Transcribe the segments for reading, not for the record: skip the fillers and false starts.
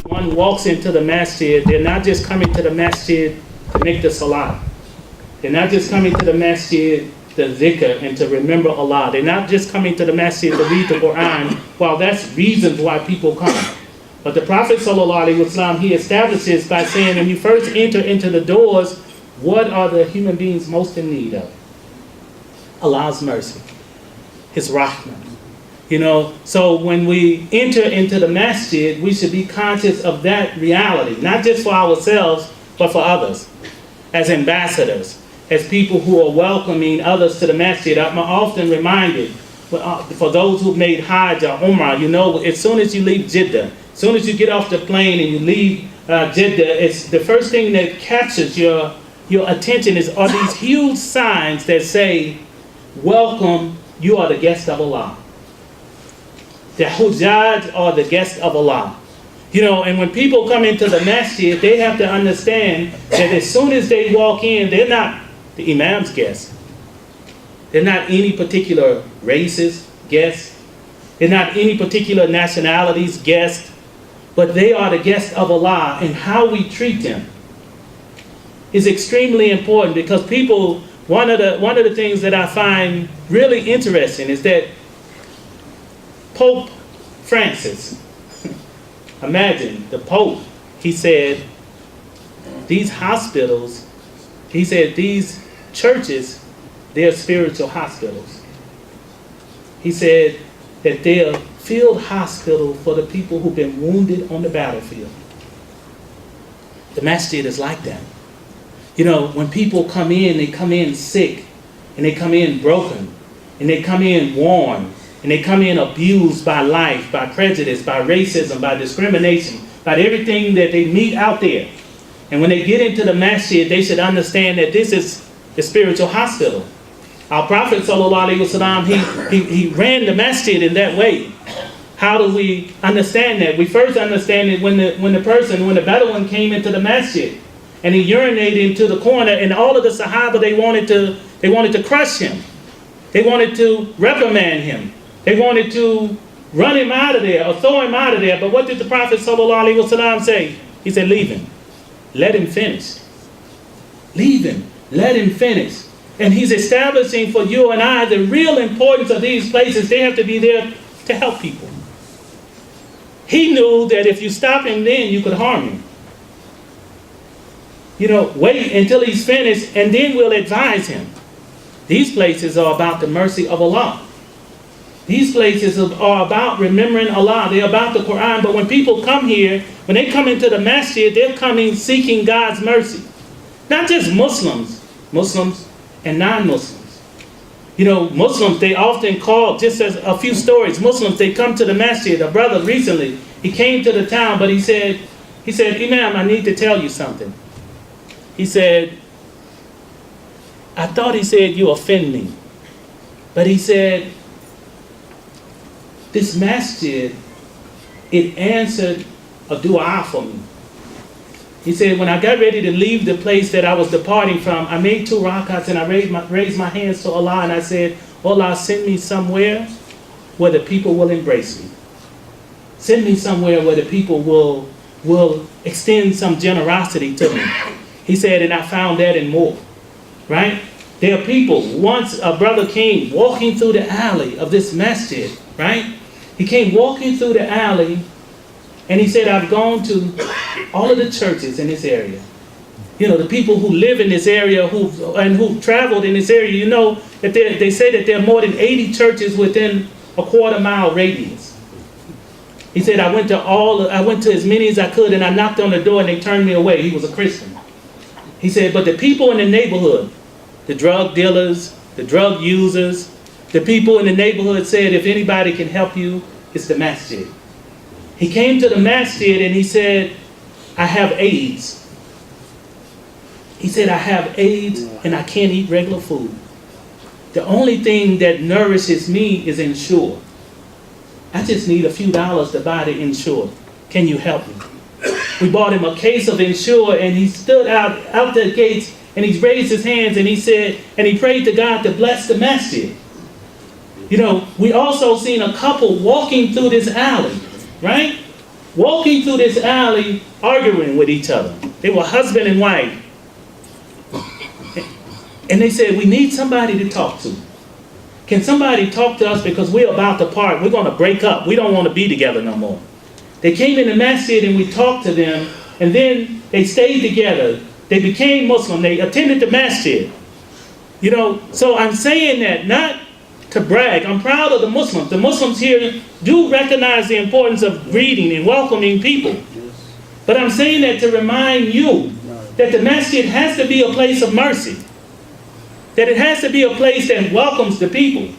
one walks into the masjid, they're not just coming to the masjid to make the salat. They're not just coming to the masjid to dhikr and to remember Allah. They're not just coming to the masjid to read the Quran. While that's reasons why people come. But the Prophet ﷺ, he establishes by saying, when you first enter into the doors, what are the human beings most in need of? Allah's mercy, His rahmah. You know, so when we enter into the masjid, we should be conscious of that reality, not just for ourselves, but for others, as ambassadors, as people who are welcoming others to the masjid. I'm often reminded, for those who've made Hajj or Umrah, you know, as soon as you leave Jeddah, as soon as you get off the plane and you leave Jeddah, it's the first thing that captures your attention are these huge signs that say, welcome, you are the guest of Allah. The Hujjaj are the guest of Allah. You know, and when people come into the masjid, they have to understand that as soon as they walk in, they're not the Imam's guests. They're not any particular race's guests. They're not any particular nationality's guests. But they are the guests of Allah, and how we treat them is extremely important, because people, one of the things that I find really interesting is that Pope Francis, imagine the Pope, he said, these hospitals, he said these churches, they're spiritual hospitals. He said that they're field hospital for the people who've been wounded on the battlefield. The masjid is like that. You know, when people come in, they come in sick, and they come in broken, and they come in worn, and they come in abused by life, by prejudice, by racism, by discrimination, by everything that they meet out there. And when they get into the masjid, they should understand that this is the spiritual hospital. Our Prophet ﷺ, he ran the masjid in that way. How do we understand that? We first understand it when the Bedouin came into the masjid and he urinated into the corner, and all of the Sahaba, they wanted to crush him. They wanted to reprimand him. They wanted to run him out of there or throw him out of there. But what did the Prophet ﷺ say? He said, leave him. Let him finish. Leave him. Let him finish. And he's establishing for you and I the real importance of these places. They have to be there to help people. He knew that if you stop him then, you could harm him. You know, wait until he's finished, and then we'll advise him. These places are about the mercy of Allah. These places are about remembering Allah. They're about the Quran. But when people come here, when they come into the masjid, they're coming seeking God's mercy. Not just Muslims and non-Muslims. You know, Muslims, they often call, just as a few stories, Muslims, they come to the masjid. A brother recently, he came to the town, but he said, Imam, I need to tell you something. He said, I thought he said, you offend me. But he said, this masjid, it answered a dua for me. He said, when I got ready to leave the place that I was departing from, I made 2 rakats and I raised my hands to Allah and I said, Allah, send me somewhere where the people will embrace me. Send me somewhere where the people will extend some generosity to me. He said, and I found that and more. Right? There are people, once a brother came walking through the alley of this masjid, right? He came walking through the alley and he said, I've gone to all of the churches in this area. You know, the people who live in this area who've traveled in this area, you know, that they say that there are more than 80 churches within a quarter-mile radius. He said, I went to as many as I could, and I knocked on the door and they turned me away. He was a Christian. He said, but the people in the neighborhood, the drug dealers, the drug users, the people in the neighborhood said, if anybody can help you, it's the masjid. He came to the masjid and he said, I have AIDS. He said, I have AIDS and I can't eat regular food. The only thing that nourishes me is Ensure. I just need a few dollars to buy the Ensure. Can you help me? We bought him a case of Ensure, and he stood out the gates and he raised his hands and he said, and he prayed to God to bless the masjid. You know, we also seen a couple walking through this alley, right? walking through this alley arguing with each other. They were husband and wife. And they said, we need somebody to talk to. Can somebody talk to us because we're about to part. We're going to break up. We don't want to be together no more. They came in the masjid and we talked to them. And then they stayed together. They became Muslim. They attended the masjid. You know, so I'm saying that not to brag. I'm proud of the Muslims. The Muslims here do recognize the importance of greeting and welcoming people. But I'm saying that to remind you that the masjid has to be a place of mercy. That it has to be a place that welcomes the people.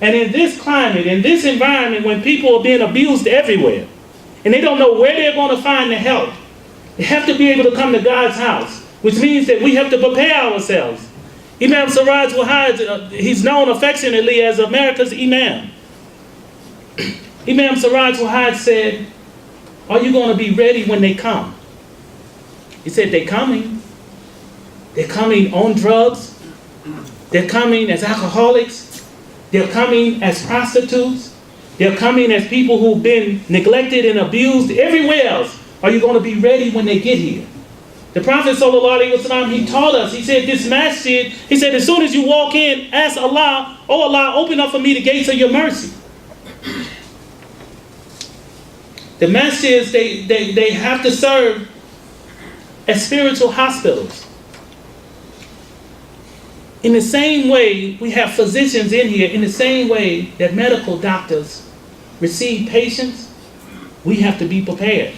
And in this climate, in this environment, when people are being abused everywhere, and they don't know where they're going to find the help, they have to be able to come to God's house, which means that we have to prepare ourselves. Imam Siraj Wahid, he's known affectionately as America's Imam. Imam Siraj Wahid said, are you going to be ready when they come? He said, they're coming. They're coming on drugs. They're coming as alcoholics. They're coming as prostitutes. They're coming as people who've been neglected and abused everywhere else. Are you going to be ready when they get here? The Prophet ﷺ, he taught us, he said, this masjid, he said, as soon as you walk in, ask Allah, oh Allah, open up for me the gates of your mercy. The masjids, they have to serve as spiritual hospitals. In the same way, we have physicians in here, in the same way that medical doctors receive patients, we have to be prepared.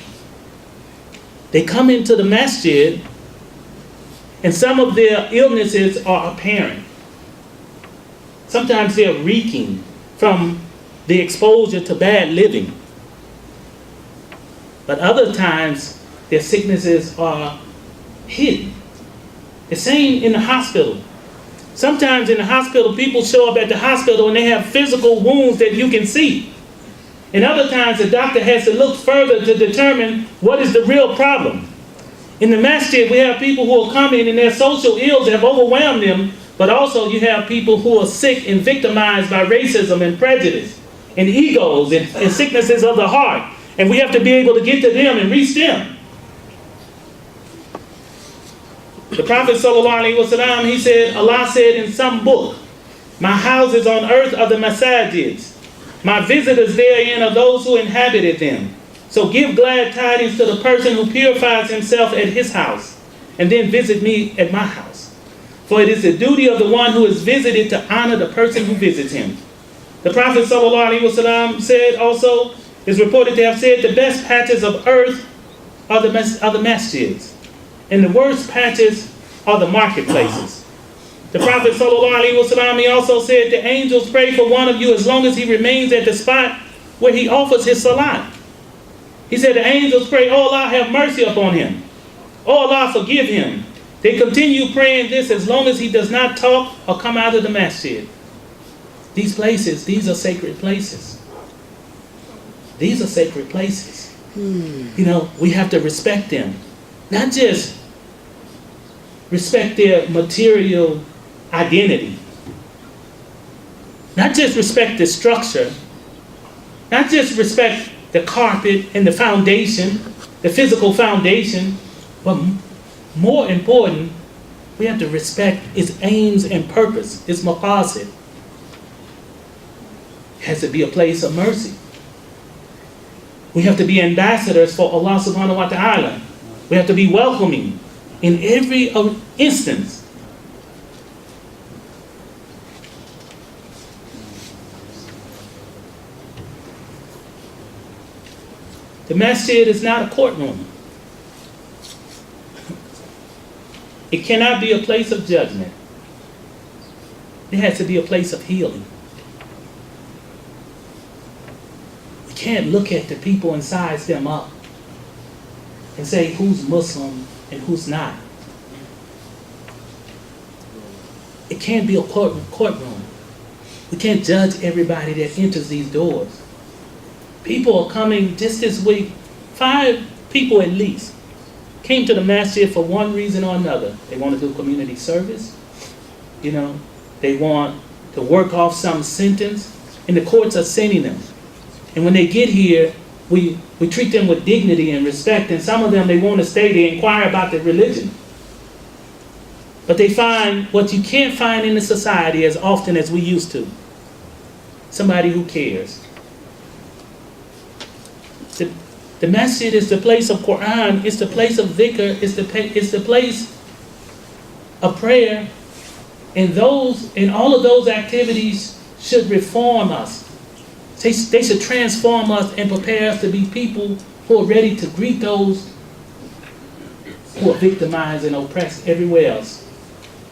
They come into the masjid, and some of their illnesses are apparent. Sometimes they're reeking from the exposure to bad living. But other times, their sicknesses are hidden. The same in the hospital. Sometimes in the hospital, people show up at the hospital and they have physical wounds that you can see. And other times, the doctor has to look further to determine what is the real problem. In the masjid, we have people who are coming and their social ills have overwhelmed them, but also you have people who are sick and victimized by racism and prejudice and egos and sicknesses of the heart. And we have to be able to get to them and reach them. The Prophet ﷺ, he said, Allah said in some book, my houses on earth are the masajids. My visitors therein are those who inhabited them. So give glad tidings to the person who purifies himself at his house, and then visit me at my house. For it is the duty of the one who is visited to honor the person who visits him. The Prophet ﷺ said also, is reported to have said, the best patches of earth are the masjids, and the worst patches are the marketplaces. The Prophet ﷺ, he also said, the angels pray for one of you as long as he remains at the spot where he offers his salat. He said, the angels pray, oh Allah, have mercy upon him. Oh Allah, forgive him. They continue praying this as long as he does not talk or come out of the masjid. These places, these are sacred places. These are sacred places. You know, we have to respect them. Not just respect their material identity. Not just respect the structure. Not just respect the carpet and the foundation, the physical foundation, but more important, we have to respect its aims and purpose, its maqasid. It has to be a place of mercy. We have to be ambassadors for Allah subhanahu wa ta'ala. We have to be welcoming in every instance. The masjid is not a courtroom. It cannot be a place of judgment. It has to be a place of healing. We can't look at the people and size them up and say who's Muslim and who's not. It can't be a courtroom. We can't judge everybody that enters these doors. People are coming just this week, 5 people at least, came to the masjid for one reason or another. They want to do community service. You know, they want to work off some sentence, and the courts are sending them. And when they get here, we treat them with dignity and respect, and some of them, they want to stay, they inquire about their religion. But they find what you can't find in the society as often as we used to. Somebody who cares. The masjid is the place of Quran, it's the place of dhikr, it's the place of prayer, and all of those activities should reform us. They should transform us and prepare us to be people who are ready to greet those who are victimized and oppressed everywhere else,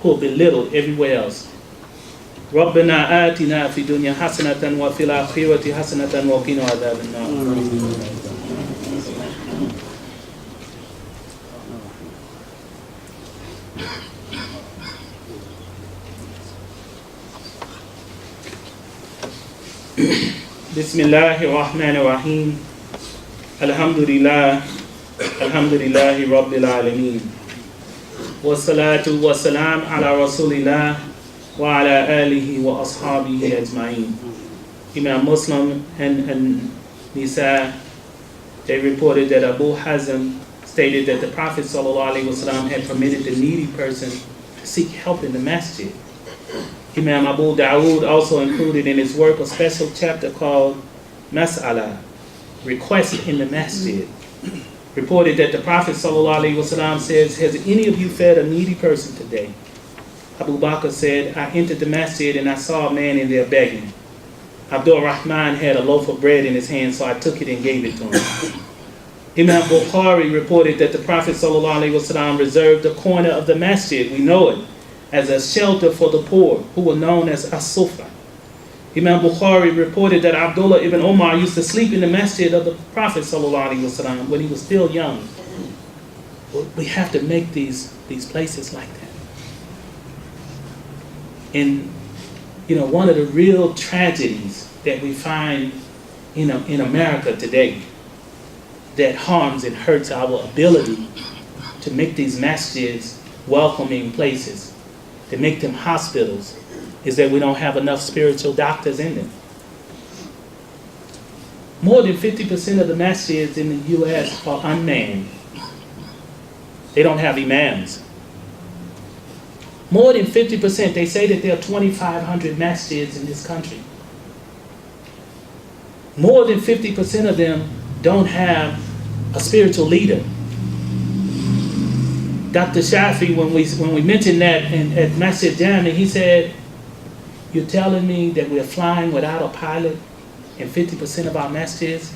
who are belittled everywhere else. رَبَّنَا آتِنَا فِي الدُّنْيَا حَسَنَةً وَفِي الْآخِرَةِ حَسَنَةً وَقِنَا عَذَابَ النَّارِ. Bismillahir Rahmanir Rahim. Alhamdulillah Rabbil Alameen. Wassalatu wassalam ala Rasulillah wa ala alihi wa ashabihi ajma'in. Imam Muslim and Nisa, they reported that Abu Hazm stated that the Prophet ﷺ had permitted the needy person to seek help in the masjid. Imam Abu Dawood also included in his work a special chapter called Mas'ala, Request in the Masjid. Reported that the Prophet ﷺ says, has any of you fed a needy person today? Abu Bakr said, I entered the masjid and I saw a man in there begging. Abdul Rahman had a loaf of bread in his hand, so I took it and gave it to him. Imam Bukhari reported that the Prophet ﷺ reserved a corner of the masjid, we know it, as a shelter for the poor, who were known as As-Sabur. Imam Bukhari reported that Abdullah ibn Umar used to sleep in the masjid of the Prophet ﷺ when he was still young. We have to make these places like that. And one of the real tragedies that we find in America today that harms and hurts our ability to make these masjids welcoming places, to make them hospitals, is that we don't have enough spiritual doctors in them. More than 50% of the masjids in the U.S. are unmanned. They don't have imams. More than 50%, they say that there are 2,500 masjids in this country. More than 50% of them don't have a spiritual leader. Dr. Shafi, when we mentioned that at Masjid Jami, he said, you're telling me that we're flying without a pilot in 50% of our masjids?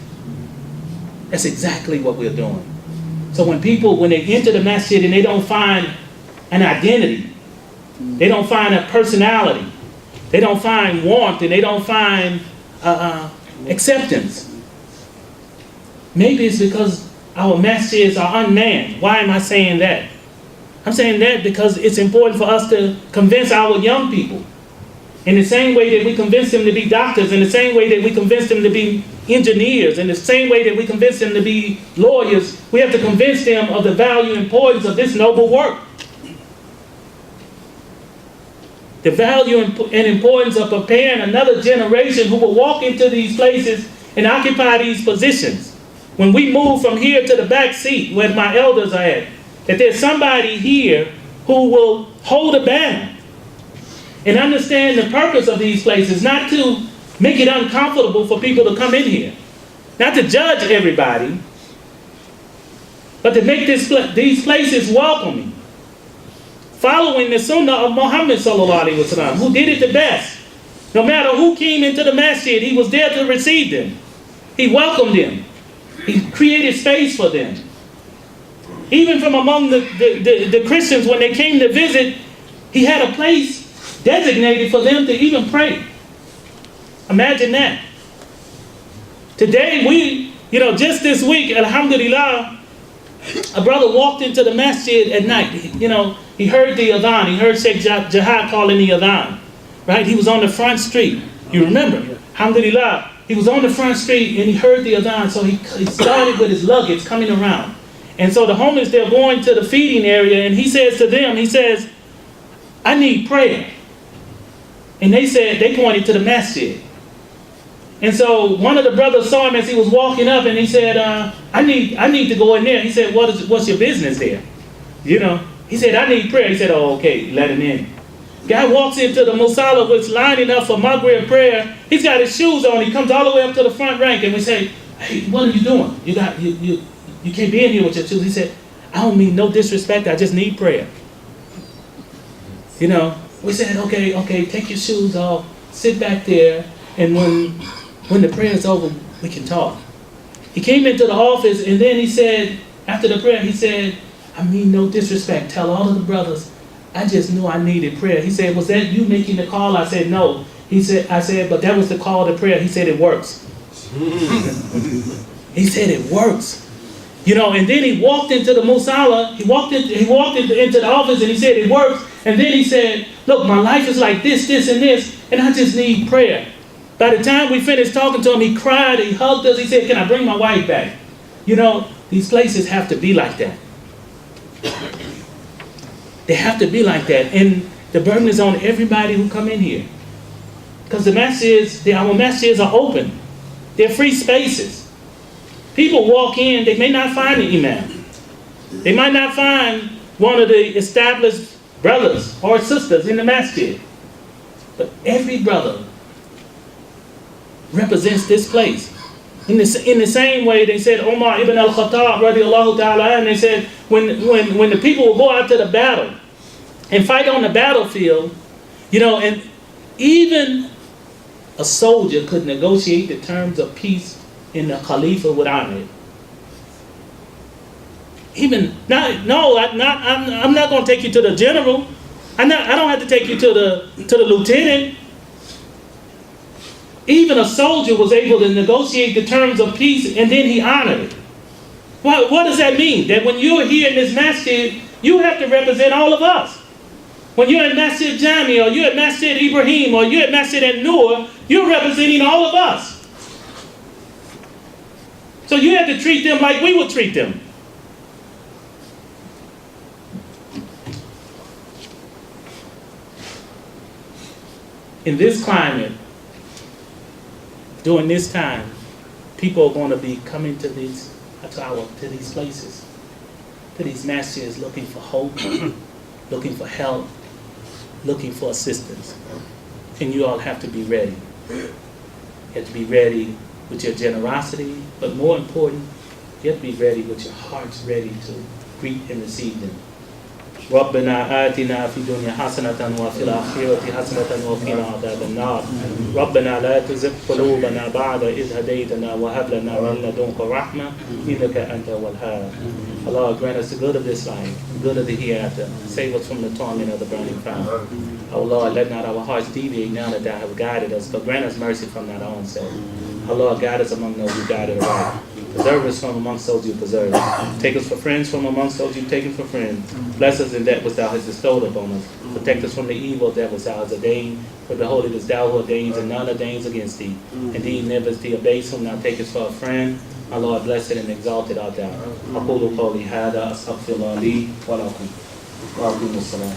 That's exactly what we're doing. So when they enter the masjid and they don't find an identity, they don't find a personality, they don't find warmth, and they don't find acceptance, maybe it's because our masjids are unmanned. Why am I saying that? I'm saying that because it's important for us to convince our young people. In the same way that we convince them to be doctors, in the same way that we convince them to be engineers, in the same way that we convince them to be lawyers, we have to convince them of the value and importance of this noble work. The value and importance of preparing another generation who will walk into these places and occupy these positions. When we move from here to the back seat where my elders are at, that there's somebody here who will hold a banner and understand the purpose of these places, not to make it uncomfortable for people to come in here, not to judge everybody, but to make these places welcoming, following the sunnah of Muhammad ﷺ, who did it the best. No matter who came into the masjid, he was there to receive them. He welcomed them. He created space for them. Even from among the Christians, when they came to visit, he had a place designated for them to even pray. Imagine that. Today, just this week, alhamdulillah, a brother walked into the masjid at night. He heard the adhan. He heard Sheikh Jihad calling the adhan. Right? He was on the front street. You remember? Alhamdulillah. He was on the front street and he heard the adhan. So he started with his luggage coming around. And so the homeless, they're going to the feeding area, and he says to them, I need prayer. And they pointed to the masjid. And so one of the brothers saw him as he was walking up, and he said, I need to go in there. He said, what's your business there? You know, he said, I need prayer. He said, oh, okay, let him in. Guy walks into the musalla, which lining up for Maghrib prayer. He's got his shoes on. He comes all the way up to the front rank, and we say, hey, what are you doing? You can't be in here with your shoes. He said, I don't mean no disrespect. I just need prayer. You know, we said, okay, take your shoes off, sit back there, and when the prayer is over, we can talk. He came into the office, and then he said, after the prayer, he said, I mean no disrespect. Tell all of the brothers, I just knew I needed prayer. He said, was that you making the call? I said, no. I said, but that was the call to prayer. He said, it works. He said, it works. You know, and then he walked into the musalla, he walked into the office, and he said, it works. And then he said, look, my life is like this, and this, and I just need prayer. By the time we finished talking to him, he cried, he hugged us, he said, can I bring my wife back? You know, these places have to be like that. They have to be like that. And the burden is on everybody who come in here. Because our masjids are open. They're free spaces. People walk in, they may not find the imam. They might not find one of the established brothers or sisters in the masjid. But every brother represents this place. In the same way, they said, Umar ibn al-Khattab, radiallahu ta'ala, and they said, when the people will go out to the battle and fight on the battlefield, you know, and even a soldier could negotiate the terms of peace in the Khalifa would honor it. I'm not going to take you to the general. I don't have to take you to the lieutenant. Even a soldier was able to negotiate the terms of peace, and then he honored it. What does that mean? That when you're here in this masjid, you have to represent all of us. When you're at Masjid Jami, or you're at Masjid Ibrahim, or you're at Masjid An-Nur, you're representing all of us. So you have to treat them like we would treat them. In this climate, during this time, people are going to be coming to these places, to these masjids, looking for hope, looking for help, looking for assistance. And you all have to be ready. You have to be ready with your generosity, but more important, you have to be ready with your hearts ready to greet and receive them. ربنا آتنا في الدنيا حسنة وفي الآخرة حسنة وقنا عذاب النار ربنا لا تزغ قلوبنا بعد إذ هديتنا وهب لنا من لدنك رحمة إنك أنت الوهاب. Allah, grant us the good of this life, the good of the hereafter. Save us from the torment of the burning fire. Oh Lord, let not our hearts deviate now that Thou have guided us, but grant us mercy from Thine own self. Oh Lord, guide us among those who guided aright. Preserve us from amongst those you preserve. Take us for friends from amongst those you've taken for friends. Bless us in that which Thou hast bestowed upon us. Protect us from the evil that which Thou hast ordained. For behold, it is Thou who ordains and none ordains against Thee. Indeed, never is Thee a base whom Thou takest for a friend. Our Lord, blessed and exalted art Thou. أقول قولي هذا أستغفر الله لي ولكم. وأقيموا الصلاة.